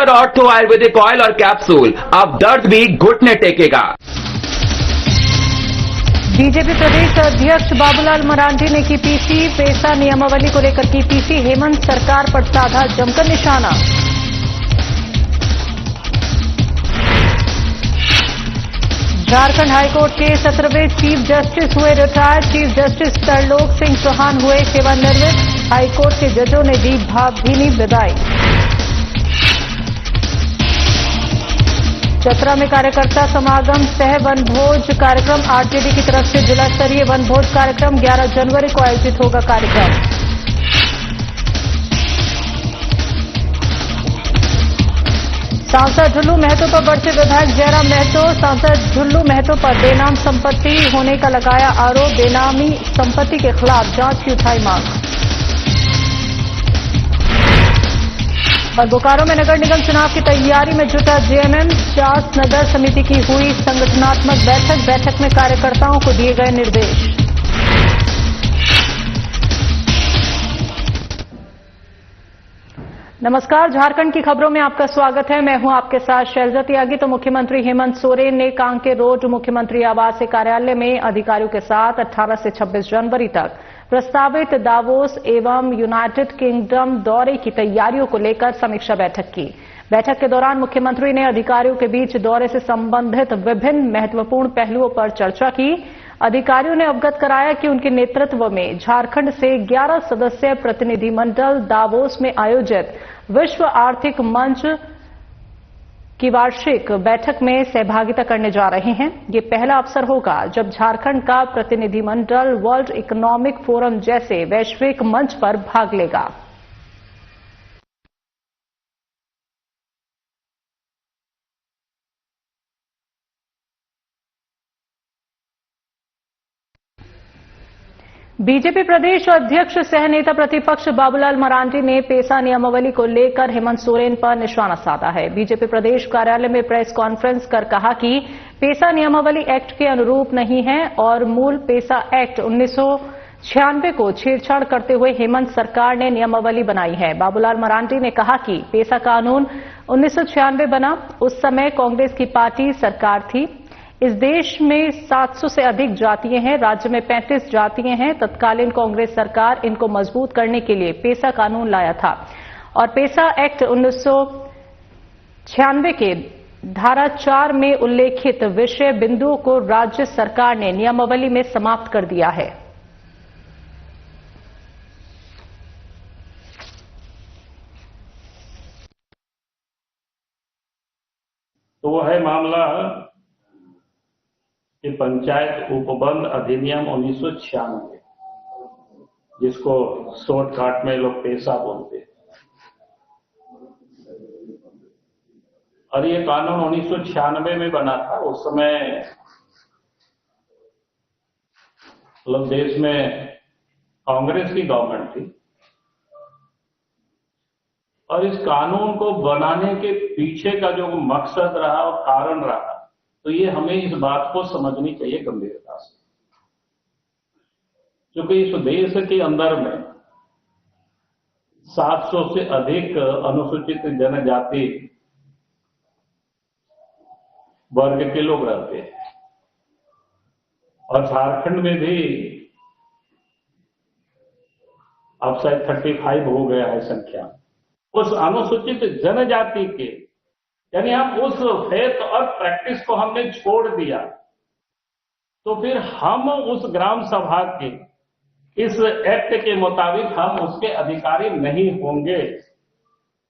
Dabur ortho Ayurvedic oil और capsule, अब दर्द भी घुटने टेकेगा। बीजेपी प्रदेश अध्यक्ष बाबूलाल मरांडी ने की पीसी, पेशा नियमावली को लेकर की पीसी, हेमंत सरकार पर साधा जमकर निशाना। झारखंड हाईकोर्ट के 17वें चीफ जस्टिस हुए retired. Chief justice Tarlok Singh Chauhan हुए सेवानिवृत्त। हाईकोर्ट के जजों ने दी भावभीनी विदाई। चतरा में कार्यकर्ता समागम सह वनभोज कार्यक्रम। आरजेडी की तरफ से जिला स्तरीय वनभोज कार्यक्रम 11 जनवरी को आयोजित होगा कार्यक्रम। सांसद ढुल्लू महतो पर बढ़ते विधायक जयराम महतो। सांसद ढुल्लू महतो पर बेनाम संपत्ति होने का लगाया आरोप। बेनामी संपत्ति के खिलाफ जांच की उठाई मांग। और बोकारो में नगर निगम चुनाव की तैयारी में जुटा जेएमएम। 50 नगर समिति की हुई संगठनात्मक बैठक। बैठक में कार्यकर्ताओं को दिए गए निर्देश। नमस्कार, झारखंड की खबरों में आपका स्वागत है। मैं हूं आपके साथ शैलजा त्यागी। तो मुख्यमंत्री हेमंत सोरेन ने कांके रोड मुख्यमंत्री आवास कार्यालय में अधिकारियों के साथ 18 से 26 जनवरी तक प्रस्तावित दावोस एवं यूनाइटेड किंगडम दौरे की तैयारियों को लेकर समीक्षा बैठक की। बैठक के दौरान मुख्यमंत्री ने अधिकारियों के बीच दौरे से संबंधित विभिन्न महत्वपूर्ण पहलुओं पर चर्चा की। अधिकारियों ने अवगत कराया कि उनके नेतृत्व में झारखंड से 11 सदस्यीय प्रतिनिधिमंडल दावोस में आयोजित विश्व आर्थिक मंच की वार्षिक बैठक में सहभागिता करने जा रहे हैं। ये पहला अवसर होगा जब झारखंड का प्रतिनिधिमंडल वर्ल्ड इकोनॉमिक फोरम जैसे वैश्विक मंच पर भाग लेगा। बीजेपी प्रदेश अध्यक्ष सह नेता प्रतिपक्ष बाबूलाल मरांडी ने पेशा नियमावली को लेकर हेमंत सोरेन पर निशाना साधा है। बीजेपी प्रदेश कार्यालय में प्रेस कॉन्फ्रेंस कर कहा कि पेशा नियमावली एक्ट के अनुरूप नहीं है और मूल पेशा एक्ट 1996 को छेड़छाड़ करते हुए हेमंत सरकार ने नियमावली बनाई है। बाबूलाल मरांडी ने कहा कि पेशा कानून 1996 बना, उस समय कांग्रेस की पार्टी सरकार थी। इस देश में 700 से अधिक जातियां हैं, राज्य में 35 जातियां हैं। तत्कालीन कांग्रेस सरकार इनको मजबूत करने के लिए पेशा कानून लाया था और पेशा एक्ट 1996 के धारा 4 में उल्लेखित विषय बिंदुओं को राज्य सरकार ने नियमावली में समाप्त कर दिया है। तो वो है मामला कि पंचायत उपबंध अधिनियम 1996, जिसको शॉर्टकट में लोग पेशा बोलते हैं, और ये कानून 1996 में बना था। उस समय मतलब देश में कांग्रेस की गवर्नमेंट थी और इस कानून को बनाने के पीछे का जो मकसद रहा और कारण रहा, तो ये हमें इस बात को समझनी चाहिए गंभीरता से, क्योंकि इस देश के अंदर में 700 से अधिक अनुसूचित जनजाति वर्ग के लोग रहते हैं और झारखंड में भी अब शायद 35 हो गया है संख्या। उस अनुसूचित जनजाति के यानी हम उस फेथ और प्रैक्टिस को हमने छोड़ दिया, तो फिर हम उस ग्राम सभा के इस एक्ट के मुताबिक हम उसके अधिकारी नहीं होंगे।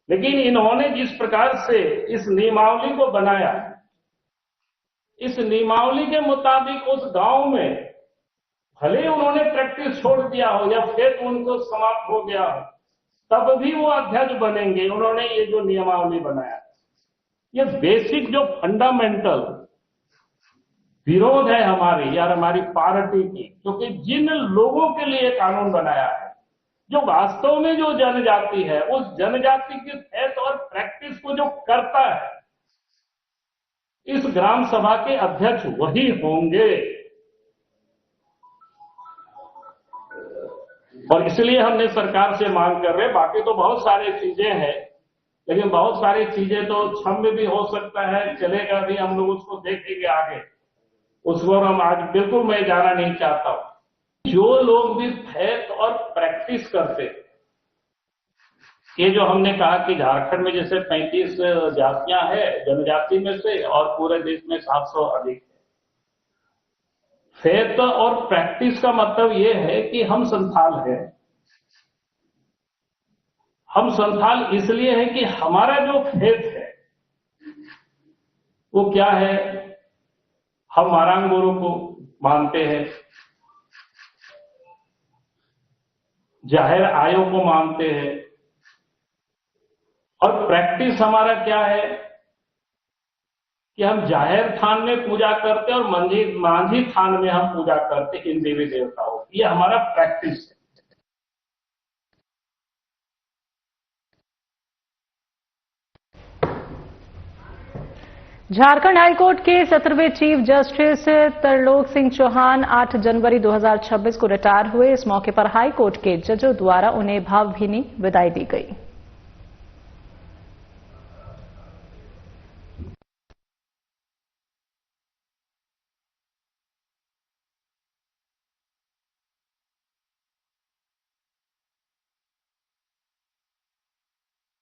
लेकिन इन्होंने जिस प्रकार से इस नियमावली को बनाया, इस नियमावली के मुताबिक उस गांव में भले उन्होंने प्रैक्टिस छोड़ दिया हो या फेथ उनको समाप्त हो गया हो, तब भी वो अध्यक्ष बनेंगे। उन्होंने ये जो नियमावली बनाया, ये बेसिक जो फंडामेंटल विरोध है हमारी यार हमारी पार्टी की, क्योंकि जिन लोगों के लिए कानून बनाया है, जो वास्तव में जो जनजाति है, उस जनजाति की फेथ और प्रैक्टिस को जो करता है, इस ग्राम सभा के अध्यक्ष वही होंगे। और इसलिए हमने सरकार से मांग कर रहे, बाकी तो बहुत सारी चीजें हैं लेकिन बहुत सारी चीजें तो क्षम्य भी हो सकता है, चलेगा भी, हम लोग उसको देखेंगे आगे। उस पर हम आज बिल्कुल मैं जाना नहीं चाहता हूं। जो लोग भी फेथ और प्रैक्टिस करते, ये जो हमने कहा कि झारखंड में जैसे 35 जातियां हैं जनजाति में से, और पूरे देश में 700 अधिक है। फेथ और प्रैक्टिस का मतलब ये है कि हम संथाल हैं। हम संथाल इसलिए है कि हमारा जो फेथ है वो क्या है, हम मारांग गुरु को मानते हैं, जाहिर आयो को मानते हैं, और प्रैक्टिस हमारा क्या है कि हम जाहिर थान में पूजा करते और मांझी थान में हम पूजा करते इन देवी देवताओं की। ये हमारा प्रैक्टिस है। झारखंड हाईकोर्ट के 17वें चीफ जस्टिस तरलोक सिंह चौहान 8 जनवरी 2026 को रिटायर हुए। इस मौके पर हाईकोर्ट के जजों द्वारा उन्हें भावभीनी विदाई दी गई।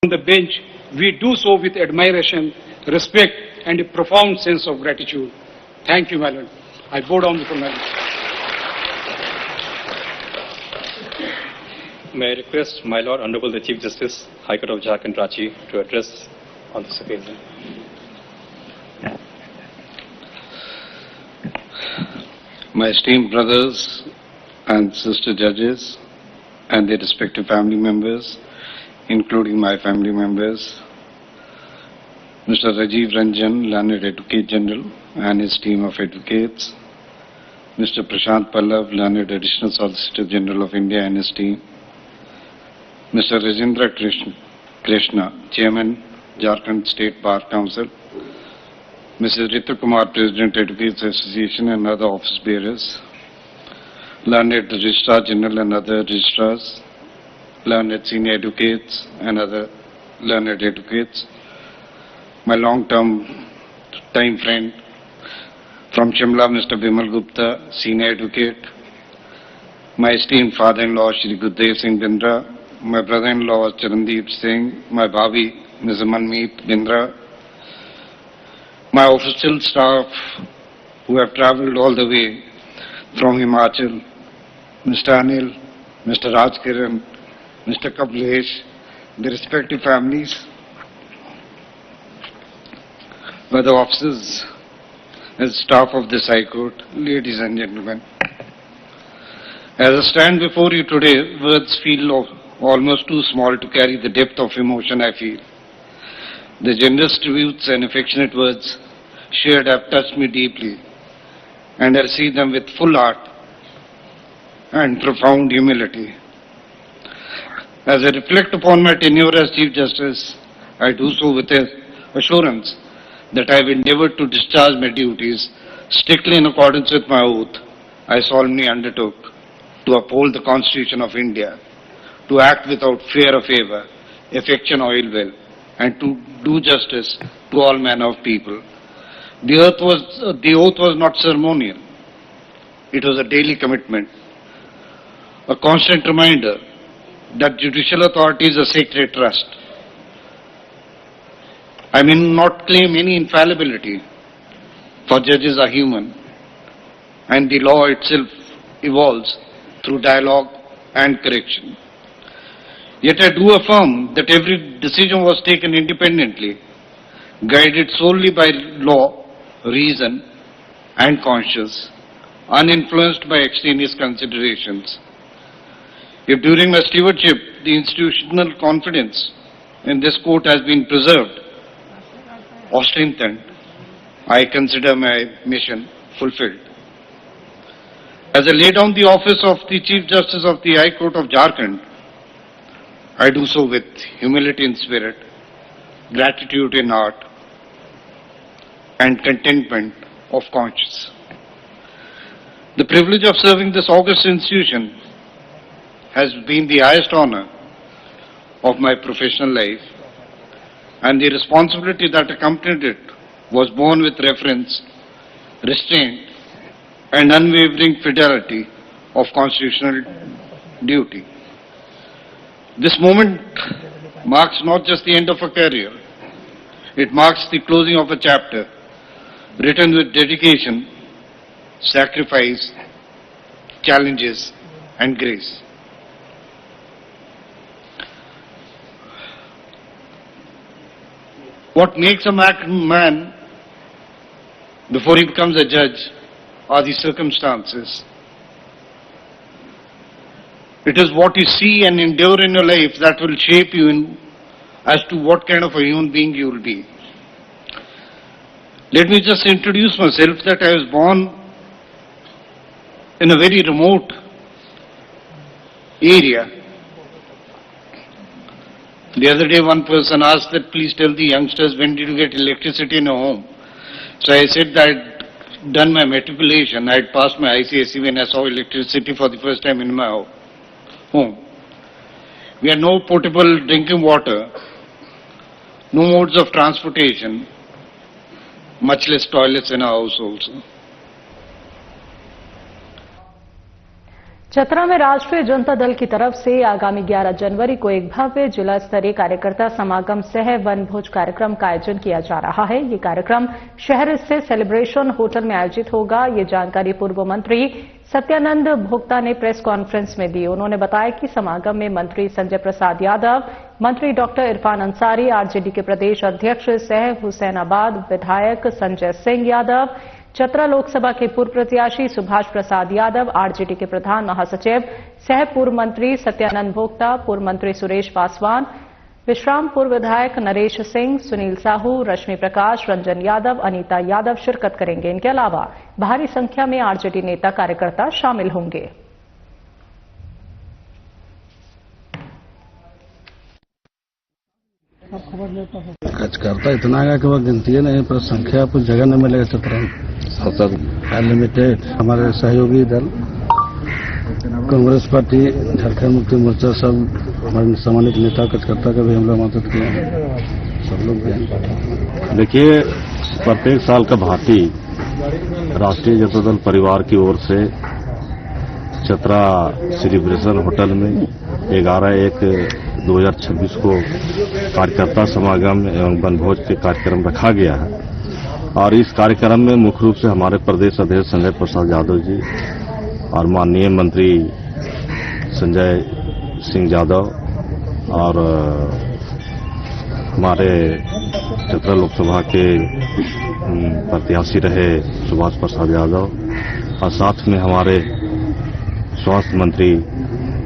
On the bench, we do so with admiration, respect, and a profound sense of gratitude. Thank you, my lord. I bow down before my lord. May I request my Lord Honorable the Chief Justice, High Court of Jharkhand, Ranchi, to address on this occasion. My esteemed brothers and sister judges and their respective family members, including my family members, Mr. Rajiv Ranjan, Learned Advocate General, and his team of advocates, Mr. Prashant Pallav, Learned Additional Solicitor General of India and his team, Mr. Rajendra Krishna, Chairman, Jharkhand State Bar Council, Mrs. Ritu Kumar, President, Advocates Association and other office bearers, Learned Registrar General and other registrars, Learned Senior Advocates and other learned advocates, my long-term time friend from Shimla, Mr. Bimal Gupta, Senior Advocate, my esteemed father-in-law, Shri Gurdev Singh Bindra, my brother-in-law, Charandeep Singh, my bhabi, Ms. Manmeet Bindra, my official staff who have travelled all the way from Himachal, Mr. Anil, Mr. Rajkiran, Mr. Kablesh, the respective families, other officers and staff of this High Court, ladies and gentlemen. As I stand before you today, words feel almost too small to carry the depth of emotion I feel. The generous tributes and affectionate words shared have touched me deeply, and I receive them with full heart and profound humility. As I reflect upon my tenure as Chief Justice, I do so with assurance that I have endeavoured to discharge my duties strictly in accordance with my oath I solemnly undertook to uphold the Constitution of India, to act without fear or favour, affection or ill will, and to do justice to all manner of people. The oath was not ceremonial. It was a daily commitment, a constant reminder that judicial authority is a sacred trust. I may not claim any infallibility, for judges are human, and the law itself evolves through dialogue and correction. Yet I do affirm that every decision was taken independently, guided solely by law, reason, and conscience, uninfluenced by extraneous considerations. If during my stewardship the institutional confidence in this court has been preserved or strengthened, I consider my mission fulfilled. As I lay down the office of the Chief Justice of the High Court of Jharkhand, I do so with humility in spirit, gratitude in heart, and contentment of conscience. The privilege of serving this august institution has been the highest honor of my professional life, and the responsibility that accompanied it was borne with reference, restraint, and unwavering fidelity of constitutional duty. This moment marks not just the end of a career, it marks the closing of a chapter written with dedication, sacrifice, challenges, and grace. What makes a man before he becomes a judge are the circumstances. It is what you see and endure in your life that will shape you in as to what kind of a human being you will be. Let me just introduce myself that I was born in a very remote area. The other day one person asked that please tell the youngsters when did you get electricity in your home. So I said that I'd done my matriculation, I'd passed my ICSE when I saw electricity for the first time in my home. We had no potable drinking water, no modes of transportation, much less toilets in our house also. Chatra में राष्ट्रीय जनता दल की तरफ से आगामी 11 जनवरी को एक भव्य जिला स्तरीय कार्यकर्ता समागम सह वनभोज कार्यक्रम का आयोजन किया जा रहा है। ये कार्यक्रम शहर स्थित सेलिब्रेशन होटल में आयोजित होगा। ये जानकारी पूर्व मंत्री सत्यानंद भोक्ता ने प्रेस कॉन्फ्रेंस में दी। उन्होंने बताया कि समागम में मंत्री संजय प्रसाद यादव, मंत्री डॉक्टर इरफान अंसारी, आरजेडी के प्रदेश अध्यक्ष सह हुसैनाबाद विधायक संजय सिंह यादव, चतरा लोकसभा के पूर्व प्रत्याशी सुभाष प्रसाद यादव, आरजेडी के प्रधान महासचिव सह पूर्व मंत्री सत्यानंद भोक्ता, पूर्व मंत्री सुरेश पासवान, विश्रामपुर विधायक नरेश सिंह, सुनील साहू, रश्मि प्रकाश, रंजन यादव, अनीता यादव शिरकत करेंगे। इनके अलावा भारी संख्या में आरजेडी नेता कार्यकर्ता शामिल होंगे। कार्यकर्ता इतना आएगा कि वो गिनती नहीं, पर संख्या कुछ जगह नहीं मिलेगा। चतरा अनलिमिटेड हमारे सहयोगी दल कांग्रेस पार्टी, झारखंड मुक्ति मोर्चा, सब हमारे सम्मानित नेता कार्यकर्ता का भी हम लोग मदद किए हैं, सब लोग भी हैं। देखिए, प्रत्येक साल का भांति राष्ट्रीय जनता दल परिवार की ओर से चतरा सेलिब्रेशन होटल में 11/1/2026 को कार्यकर्ता समागम एवं वनभोज के कार्यक्रम रखा गया है। और इस कार्यक्रम में मुख्य रूप से हमारे प्रदेश अध्यक्ष संजय प्रसाद यादव जी और माननीय मंत्री संजय सिंह यादव और हमारे चतरा लोकसभा के प्रत्याशी रहे सुभाष प्रसाद यादव और साथ में हमारे स्वास्थ्य मंत्री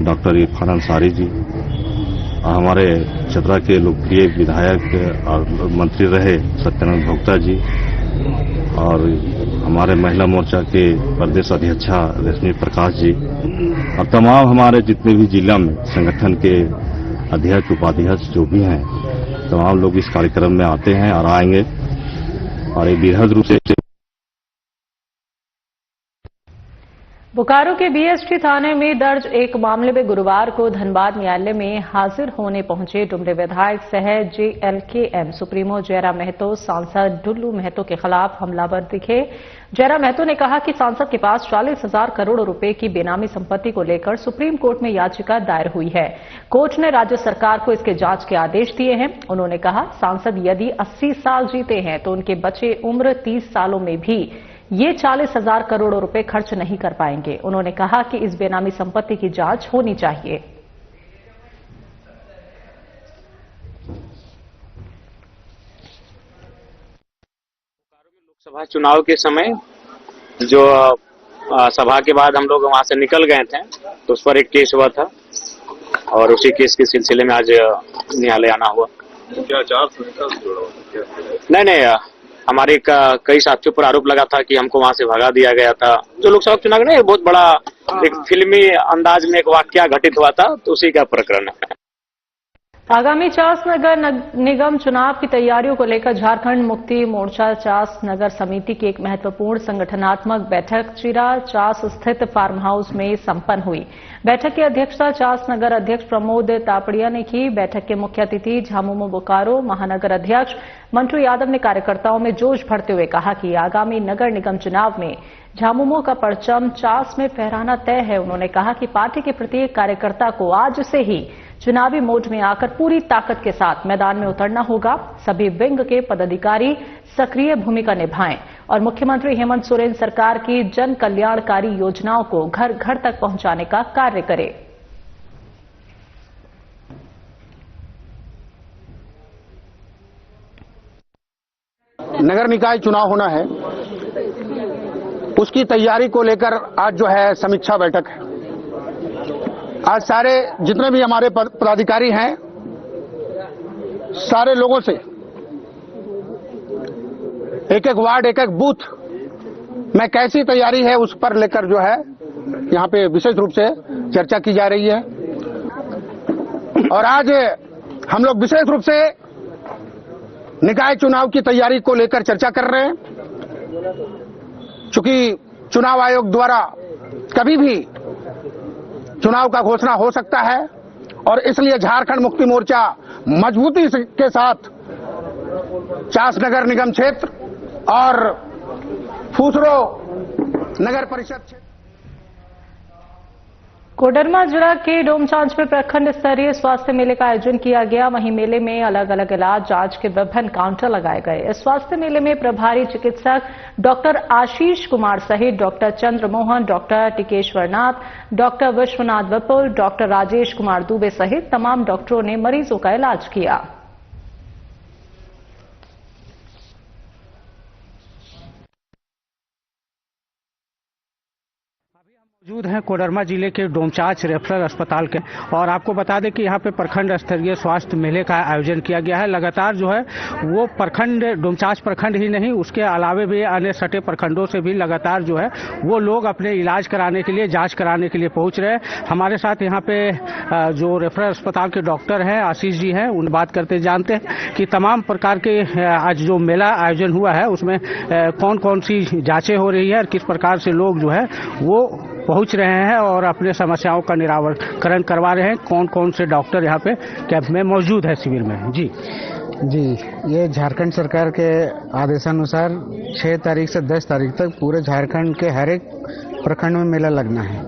डॉक्टर इरफान अंसारी जी और हमारे चतरा के लोकप्रिय विधायक और मंत्री रहे सत्यानंद भोक्ता जी और हमारे महिला मोर्चा के प्रदेश अध्यक्षा रश्मि प्रकाश जी और तमाम हमारे जितने भी जिला में संगठन के अध्यक्ष उपाध्यक्ष जो भी हैं, तमाम लोग इस कार्यक्रम में आते हैं और आएंगे और एक बृहद रूप से। बोकारो के बीएसटी थाने में दर्ज एक मामले में गुरुवार को धनबाद न्यायालय में हाजिर होने पहुंचे डुमरे विधायक सह जेएलकेएम सुप्रीमो जयराम महतो सांसद डुल्लू महतो के खिलाफ हमलावर दिखे। जयराम महतो ने कहा कि सांसद के पास 40,000 करोड़ रुपए की बेनामी संपत्ति को लेकर सुप्रीम कोर्ट में याचिका दायर हुई है। कोर्ट ने राज्य सरकार को इसके जांच के आदेश दिए हैं। उन्होंने कहा, सांसद यदि 80 साल जीते हैं तो उनके बचे उम्र 30 सालों में भी ये 40,000 करोड़ रुपए खर्च नहीं कर पाएंगे। उन्होंने कहा कि इस बेनामी संपत्ति की जांच होनी चाहिए। लोकसभा चुनाव के समय जो सभा के बाद हम लोग वहां से निकल गए थे तो उस पर एक केस हुआ था और उसी केस के सिलसिले में आज न्यायालय आना हुआ। क्या आचार संहिता से जुड़ा हुआ? नहीं, हमारे कई साथियों पर आरोप लगा था कि हमको वहां से भगा दिया गया था। जो लोकसभा चुनाव में बहुत बड़ा एक फिल्मी अंदाज में एक वाकया घटित हुआ था, तो उसी का प्रकरण है। आगामी चास नगर निगम चुनाव की तैयारियों को लेकर झारखंड मुक्ति मोर्चा चास नगर समिति की एक महत्वपूर्ण संगठनात्मक बैठक चिरा चास स्थित फार्म हाउस में संपन्न हुई। बैठक की अध्यक्षता चास नगर अध्यक्ष प्रमोद तापड़िया ने की। बैठक के मुख्य अतिथि झामुमो बोकारो महानगर अध्यक्ष मंटू यादव ने कार्यकर्ताओं में जोश भरते हुए कहा कि आगामी नगर निगम चुनाव में झामुमो का परचम चास में फहराना तय है। उन्होंने कहा कि पार्टी के प्रत्येक कार्यकर्ता को आज से ही चुनावी मोड में आकर पूरी ताकत के साथ मैदान में उतरना होगा। सभी विंग के पदाधिकारी सक्रिय भूमिका निभाएं और मुख्यमंत्री हेमंत सोरेन सरकार की जन कल्याणकारी योजनाओं को घर घर तक पहुंचाने का कार्य करें। नगर निकाय चुनाव होना है, उसकी तैयारी को लेकर आज जो है समीक्षा बैठक है। आज सारे जितने भी हमारे पदाधिकारी हैं, सारे लोगों से एक एक वार्ड एक एक बूथ में कैसी तैयारी है उस पर लेकर जो है यहाँ पे विशेष रूप से चर्चा की जा रही है। और आज हम लोग विशेष रूप से निकाय चुनाव की तैयारी को लेकर चर्चा कर रहे हैं, चूंकि चुनाव आयोग द्वारा कभी भी चुनाव का घोषणा हो सकता है और इसलिए झारखंड मुक्ति मोर्चा मजबूती के साथ चास नगर निगम क्षेत्र और फूसरो नगर परिषद क्षेत्र। कोडरमा जिला के डोमचांच में प्रखंड स्तरीय स्वास्थ्य मेले का आयोजन किया गया। वहीं मेले में अलग अलग इलाज जांच के विभिन्न काउंटर लगाए गए। इस स्वास्थ्य मेले में प्रभारी चिकित्सक डॉक्टर आशीष कुमार सहित डॉक्टर चंद्रमोहन, डॉक्टर टिकेश्वर नाथ, डॉक्टर विश्वनाथ विपुल, डॉक्टर राजेश कुमार दुबे सहित तमाम डॉक्टरों ने मरीजों का इलाज किया। मौजूद हैं कोडरमा जिले के डोमचांच रेफरल अस्पताल के, और आपको बता दें कि यहाँ पे प्रखंड स्तरीय स्वास्थ्य मेले का आयोजन किया गया है। लगातार जो है वो प्रखंड डोमचांच प्रखंड ही नहीं, उसके अलावे भी अन्य सटे प्रखंडों से भी लगातार जो है वो लोग अपने इलाज कराने के लिए, जांच कराने के लिए पहुंच रहे हैं। हमारे साथ यहाँ पे जो रेफरल अस्पताल के डॉक्टर हैं आशीष जी हैं, उन बात करते जानते हैं कि तमाम प्रकार के आज जो मेला आयोजन हुआ है उसमें कौन कौन सी जाँचें हो रही है और किस प्रकार से लोग जो है वो पहुंच रहे हैं और अपने समस्याओं का निराकरण करवा रहे हैं। कौन कौन से डॉक्टर यहाँ पे कैंप में मौजूद है शिविर में? जी, ये झारखंड सरकार के आदेशानुसार 6 तारीख से 10 तारीख तक पूरे झारखंड के हर एक प्रखंड में मेला लगना है।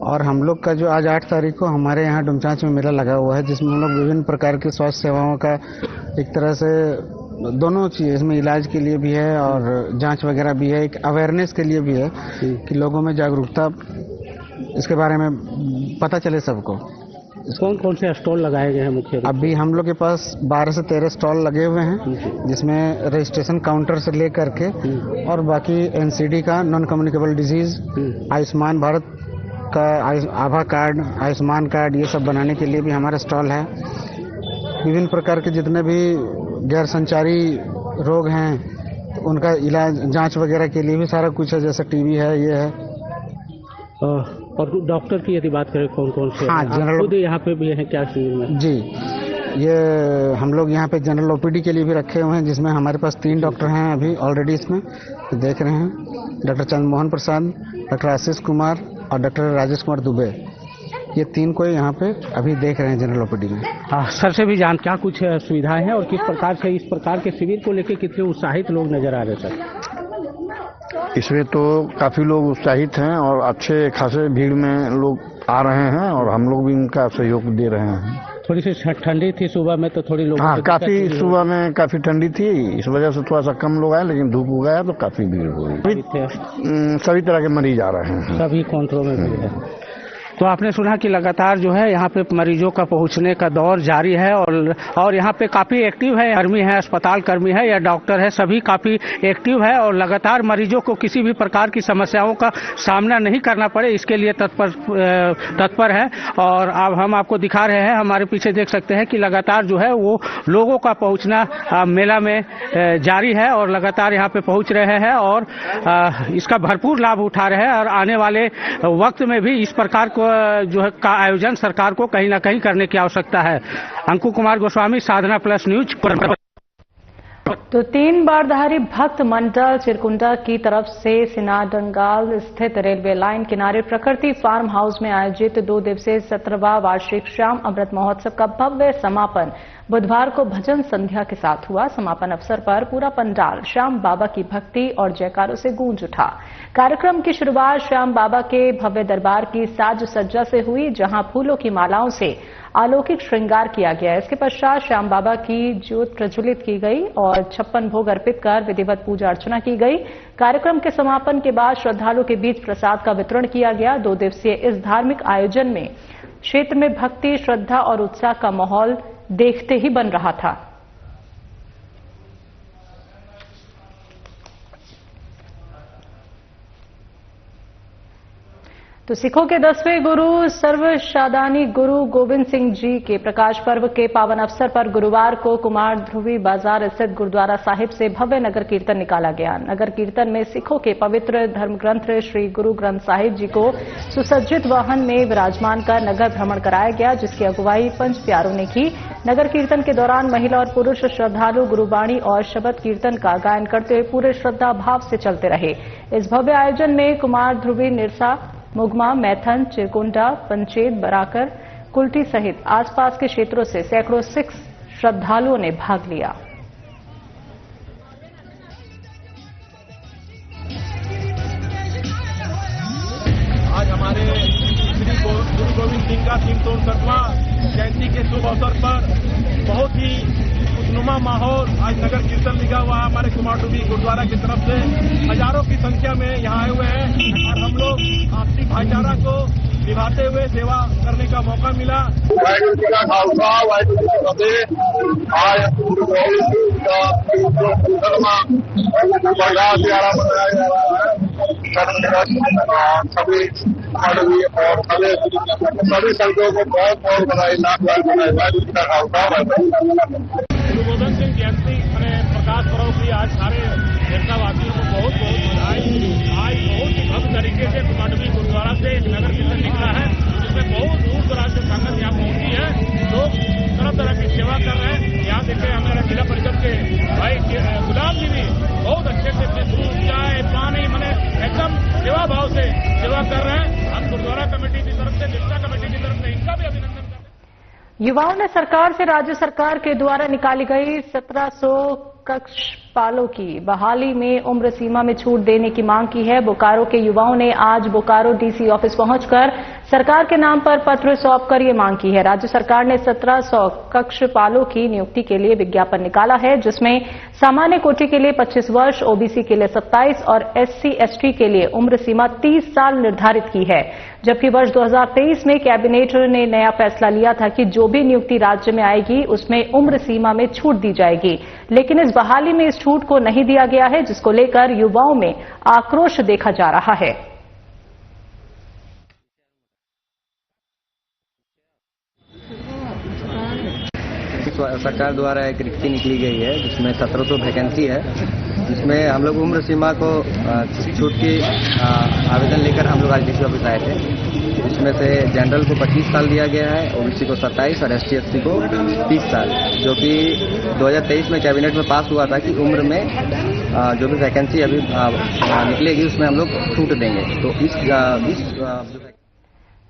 और हम लोग का जो आज 8 तारीख को हमारे यहाँ डोमचांच में मेला लगा हुआ है, जिसमें हम लोग विभिन्न प्रकार की स्वास्थ्य सेवाओं का एक तरह से दोनों चीज, इसमें इलाज के लिए भी है और जांच वगैरह भी है, एक अवेयरनेस के लिए भी है कि लोगों में जागरूकता इसके बारे में पता चले सबको। कौन कौन से स्टॉल लगाए गए हैं मुख्य? अभी हम लोग के पास 12 से 13 स्टॉल लगे हुए हैं, जिसमें रजिस्ट्रेशन काउंटर से लेकर के और बाकी एनसीडी का, non communicable disease, Ayushman Bharat का आभा कार्ड, आयुष्मान कार्ड, ये सब बनाने के लिए भी हमारा स्टॉल है। विभिन्न प्रकार के जितने भी गैर संचारी रोग हैं उनका इलाज, जांच वगैरह के लिए भी सारा कुछ है, जैसे टीबी है, ये है। और डॉक्टर की यदि बात करें कौन कौन से? हाँ, जनरल यहाँ पे भी है क्या शिविर में? जी, ये हम लोग यहाँ पे जनरल ओपीडी के लिए भी रखे हुए हैं, जिसमें हमारे पास 3 डॉक्टर हैं अभी ऑलरेडी इसमें देख रहे हैं। डॉक्टर चंद्रमोहन प्रसाद, डॉक्टर आशीष कुमार और डॉक्टर राजेश कुमार दुबे, ये 3 को यहाँ पे अभी देख रहे हैं जनरल ओपीडी में। सर से भी जान क्या कुछ सुविधाएं हैं और किस प्रकार से इस प्रकार के शिविर को लेकर कितने उत्साहित लोग नजर आ रहे हैं? सर, इसमें तो काफी लोग उत्साहित हैं और अच्छे खासे भीड़ में लोग आ रहे हैं और हम लोग भी उनका सहयोग दे रहे हैं। थोड़ी सी ठंडी थी सुबह में तो थोड़ी लोग, हाँ, काफी सुबह में काफी ठंडी थी, इस वजह से थोड़ा सा कम लोग आए, लेकिन धूप हो गया तो काफी भीड़ हो गई। सभी तरह के मरीज आ रहे हैं, सभी कंट्रोल में भीड़ है। तो आपने सुना कि लगातार जो है यहाँ पे मरीजों का पहुंचने का दौर जारी है और यहाँ पे काफी एक्टिव है, कर्मी है, अस्पताल कर्मी है या डॉक्टर है, सभी काफी एक्टिव है और लगातार मरीजों को किसी भी प्रकार की समस्याओं का सामना नहीं करना पड़े इसके लिए तत्पर है। और अब हम आपको दिखा रहे हैं, हमारे पीछे देख सकते हैं कि लगातार जो है वो लोगों का पहुंचना मेला में जारी है और लगातार यहाँ पे पहुंच रहे हैं और इसका भरपूर लाभ उठा रहे हैं और आने वाले वक्त में भी इस प्रकार को जो है का आयोजन सरकार को कहीं ना कहीं करने की आवश्यकता है। अंकु कुमार गोस्वामी, साधना प्लस न्यूज। तो 3 बारधारी भक्त मंडल चिरकुंडा की तरफ से सिनाडंगाल स्थित रेलवे लाइन किनारे प्रकृति फार्म हाउस में आयोजित 2 दिवसीय 17वां वार्षिक श्याम अमृत महोत्सव का भव्य समापन बुधवार को भजन संध्या के साथ हुआ। समापन अवसर पर पूरा पंडाल श्याम बाबा की भक्ति और जयकारों से गूंज उठा। कार्यक्रम की शुरुआत श्याम बाबा के भव्य दरबार की साज सज्जा से हुई, जहां फूलों की मालाओं से अलौकिक श्रृंगार किया गया। इसके पश्चात श्याम बाबा की ज्योत प्रज्वलित की गई और 56 भोग अर्पित कर विधिवत पूजा अर्चना की गई। कार्यक्रम के समापन के बाद श्रद्धालुओं के बीच प्रसाद का वितरण किया गया। 2 दिवसीय इस धार्मिक आयोजन में क्षेत्र में भक्ति, श्रद्धा और उत्साह का माहौल देखते ही बन रहा था। तो सिखों के 10वें गुरु सर्वशादानी गुरु गोविंद सिंह जी के प्रकाश पर्व के पावन अवसर पर गुरुवार को कुमार ध्रुवी बाजार स्थित गुरुद्वारा साहिब से भव्य नगर कीर्तन निकाला गया। नगर कीर्तन में सिखों के पवित्र धर्म ग्रंथ श्री गुरु ग्रंथ साहिब जी को सुसज्जित वाहन में विराजमान कर नगर भ्रमण कराया गया, जिसकी अगुवाई पंच प्यारों ने की। नगर कीर्तन के दौरान महिला और पुरुष श्रद्धालु गुरुबाणी और शबद कीर्तन का गायन करते हुए पूरे श्रद्धा भाव से चलते रहे। इस भव्य आयोजन में कुमार ध्रुवी, निरसा, मुगमा, मैथन, चिरकुंडा, पंचेत, बराकर, कुल्टी सहित आसपास के क्षेत्रों से सैकड़ों सिख श्रद्धालुओं ने भाग लिया। आज हमारे श्री गुरु गोविंद सिंह का 367वां जयंती के शुभ अवसर पर बहुत ही खुशनुमा माहौल आज नगर कीर्तन लिखा हुआ हमारे कुमार ध्रुवी गुरुद्वारा की तरफ से हजारों की संख्या में यहाँ आए हुए हैं और हम लोग आपसी भाईचारा को निभाते हुए सेवा करने का मौका मिला। वाहिगुरू जी का खालसा, वाहिगुरू जी की फतेह। आज गुरु गोविंद सिंह का 367वां बड़ा प्यारा मनाया जा रहा है। सभी संतों को बहुत बहुत बधाई, लाख लाख बधाई। वाहिगुरू जी का खालसा। गुरु गोविंद सिंह जयंती मैंने प्रकाश पर्व की आज सारे देशवासियों को बहुत बहुत बधाई। आज बहुत ही भव्य तरीके से कुमार ध्रुवी गुरुद्वारा से एक नगर कीर्तन निकला है, जिसमें बहुत दूर दराज से संगत यहाँ पहुंची है। लोग तरह तरह की सेवा कर रहे हैं। यहाँ देखे हमारा जिला परिषद के भाई गुलाब जी भी बहुत अच्छे से दूध, चाय, पानी मैंने एकदम सेवा भाव से सेवा कर रहे हैं। हम गुरुद्वारा कमेटी की तरफ से, निष्ठा कमेटी की तरफ से इनका भी अभिनंदन करते हैं। युवाओं ने सरकार से राज्य सरकार के द्वारा निकाली गई 1700 कक्षपालों की बहाली में उम्र सीमा में छूट देने की मांग की है। बोकारो के युवाओं ने आज बोकारो डीसी ऑफिस पहुंचकर सरकार के नाम पर पत्र सौंपकर ये मांग की है। राज्य सरकार ने 1700 कक्षपालों की नियुक्ति के लिए विज्ञापन निकाला है, जिसमें सामान्य कोटि के लिए 25 वर्ष, ओबीसी के लिए 27 और SC/ST के लिए उम्र सीमा 30 साल निर्धारित की है। जबकि वर्ष 2023 में कैबिनेट ने नया फैसला लिया था कि जो भी नियुक्ति राज्य में आएगी उसमें उम्र सीमा में छूट दी जाएगी, लेकिन इस बहाली में इस छूट को नहीं दिया गया है, जिसको लेकर युवाओं में आक्रोश देखा जा रहा है। सरकार द्वारा एक रिक्ति निकली गई है, जिसमें 1700 वैकेंसी है, जिसमें हम लोग उम्र सीमा को छूट की आवेदन लेकर हम लोग आज डीसी ऑफिस आए थे। इसमें से जनरल को 25 साल दिया गया है, ओबीसी को 27 और ST/SC को 30 साल, जो कि 2023 में कैबिनेट में पास हुआ था कि उम्र में जो भी वैकेंसी अभी निकलेगी उसमें हम लोग छूट देंगे। तो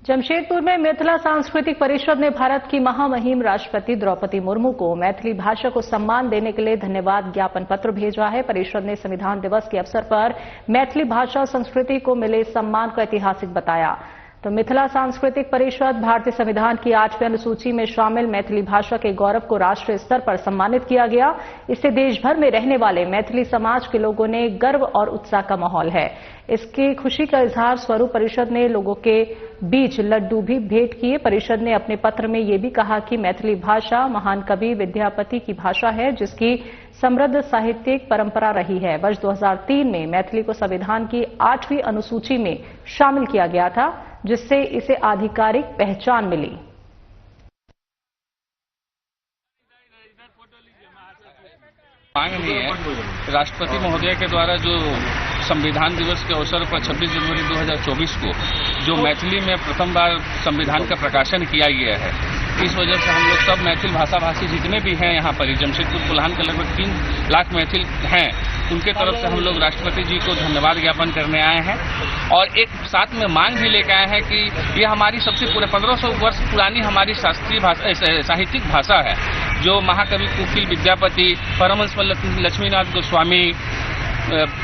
जमशेदपुर में मिथिला सांस्कृतिक परिषद ने भारत की महामहिम राष्ट्रपति द्रौपदी मुर्मू को मैथिली भाषा को सम्मान देने के लिए धन्यवाद ज्ञापन पत्र भेजा है। परिषद ने संविधान दिवस के अवसर पर मैथिली भाषा और संस्कृति को मिले सम्मान को ऐतिहासिक बताया। तो मिथिला सांस्कृतिक परिषद भारतीय संविधान की 8वीं अनुसूची में शामिल मैथिली भाषा के गौरव को राष्ट्रीय स्तर पर सम्मानित किया गया। इससे देश भर में रहने वाले मैथिली समाज के लोगों ने गर्व और उत्साह का माहौल है। इसकी खुशी का इजहार स्वरूप परिषद ने लोगों के बीच लड्डू भी भेंट किए। परिषद ने अपने पत्र में ये भी कहा कि मैथिली भाषा महान कवि विद्यापति की भाषा है, जिसकी समृद्ध साहित्यिक परंपरा रही है। वर्ष 2003 में मैथिली को संविधान की 8वीं अनुसूची में शामिल किया गया था, जिससे इसे आधिकारिक पहचान मिली। मांग नहीं है, राष्ट्रपति महोदय के द्वारा जो संविधान दिवस के अवसर पर 26 जनवरी 2024 को जो मैथिली में प्रथम बार संविधान का प्रकाशन किया गया है, इस वजह से हम लोग सब मैथिल भाषा भाषी जितने भी हैं यहाँ पर, जमशेदपुर कोल्हान के लगभग 3 लाख मैथिल हैं, उनके तरफ से हम लोग राष्ट्रपति जी को धन्यवाद ज्ञापन करने आए हैं और एक साथ में मांग भी लेकर आए हैं कि ये हमारी सबसे पूरे 1500 वर्ष पुरानी हमारी शास्त्रीय भाषा, साहित्यिक भाषा है, जो महाकवि कुकिल विद्यापति, परमहंस लक्ष्मीनाथ गोस्वामी,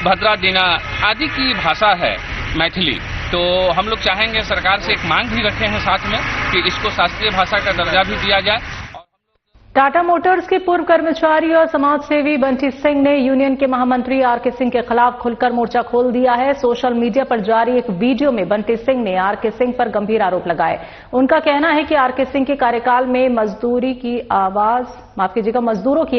भद्रा दीना आदि की भाषा है मैथिली। तो हम लोग चाहेंगे, सरकार से एक मांग भी रखे हैं साथ में कि इसको शास्त्रीय भाषा का दर्जा भी दिया जाए। टाटा मोटर्स के पूर्व कर्मचारी और समाज सेवी बंटी सिंह ने यूनियन के महामंत्री आरके सिंह के खिलाफ खुलकर मोर्चा खोल दिया है। सोशल मीडिया पर जारी एक वीडियो में बंटी सिंह ने आरके सिंह पर गंभीर आरोप लगाए। उनका कहना है कि आरके सिंह के कार्यकाल में मजदूरों की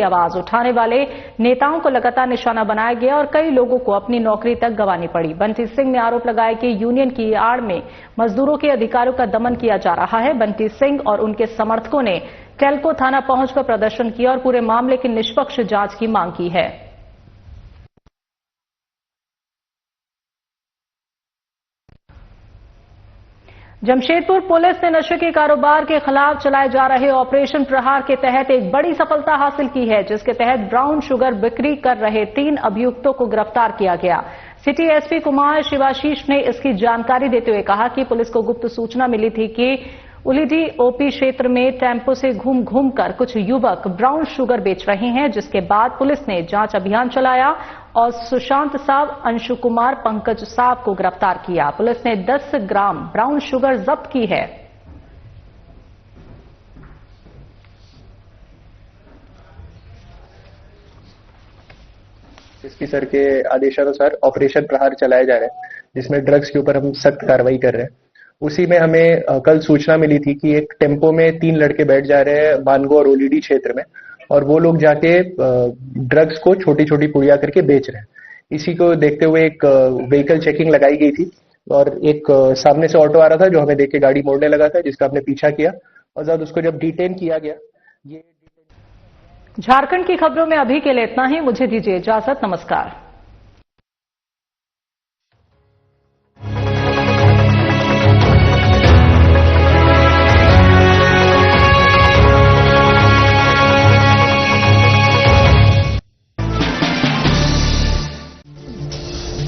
आवाज उठाने वाले नेताओं को लगातार निशाना बनाया गया और कई लोगों को अपनी नौकरी तक गंवानी पड़ी। बंटी सिंह ने आरोप लगाया कि यूनियन की आड़ में मजदूरों के अधिकारों का दमन किया जा रहा है। बंटी सिंह और उनके समर्थकों ने टेल्को थाना पहुंचकर प्रदर्शन किया और पूरे मामले की निष्पक्ष जांच की मांग की है। जमशेदपुर पुलिस ने नशे के कारोबार के खिलाफ चलाए जा रहे ऑपरेशन प्रहार के तहत एक बड़ी सफलता हासिल की है, जिसके तहत ब्राउन शुगर बिक्री कर रहे 3 अभियुक्तों को गिरफ्तार किया गया। सिटी एसपी कुमार शिवाशीष ने इसकी जानकारी देते हुए कहा कि पुलिस को गुप्त सूचना मिली थी कि उलीडी ओपी क्षेत्र में टेम्पो से घूम घूम कर कुछ युवक ब्राउन शुगर बेच रहे हैं, जिसके बाद पुलिस ने जांच अभियान चलाया और सुशांत साहब, अंशु कुमार, पंकज साहब को गिरफ्तार किया। पुलिस ने 10 ग्राम ब्राउन शुगर जब्त की है। एसपी सर के आदेशानुसार ऑपरेशन प्रहार चलाए जा रहे हैं, जिसमें ड्रग्स के ऊपर हम सख्त कार्रवाई कर रहे हैं। उसी में हमें कल सूचना मिली थी कि एक टेम्पो में 3 लड़के बैठ जा रहे हैं मानगो और ओलीडी क्षेत्र में, और वो लोग जाके ड्रग्स को छोटी छोटी पुड़िया करके बेच रहे हैं। इसी को देखते हुए एक व्हीकल चेकिंग लगाई गई थी और एक सामने से ऑटो आ रहा था जो हमें देख के गाड़ी मोड़ने लगा था, जिसका हमने पीछा किया और जब उसको डिटेन किया गया। झारखंड की खबरों में अभी के लिए इतना ही। मुझे दीजिए इजाजत। नमस्कार।